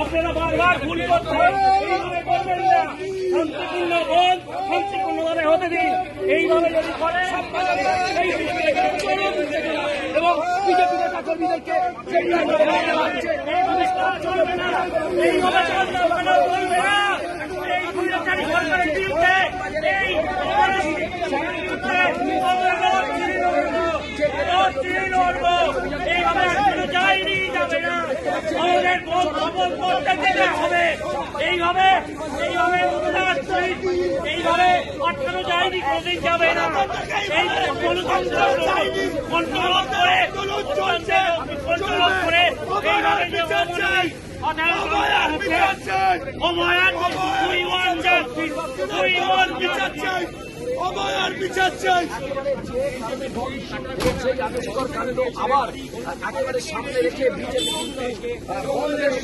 আপনারা বারবার ভুল করছেন, এইভাবে করবেন না। শান্তিপূর্ণ ভোট শান্তিপূর্ণভাবে হতে দিন। এইভাবে যদি করে এবং বিজেপি নেতা কর্মীদেরকে এইভাবে চলবে না, এইভাবে চলবে না, চলবে না। এই স্বৈরাচারী সরকারের বিরুদ্ধে এই এইভাবে যায়নি, যাবে না। আমাদের ভোট করতে দিতে হবে। এইভাবে এইভাবে এইভাবে আটকানো যায়নি, কোনদিন যাবে না। এই গণতন্ত্র কন্ট্রোল করে এইভাবে যে ভোট চাই অবয়ার বিচার চাই। আবার একেবারে সামনে রেখে বিজেপি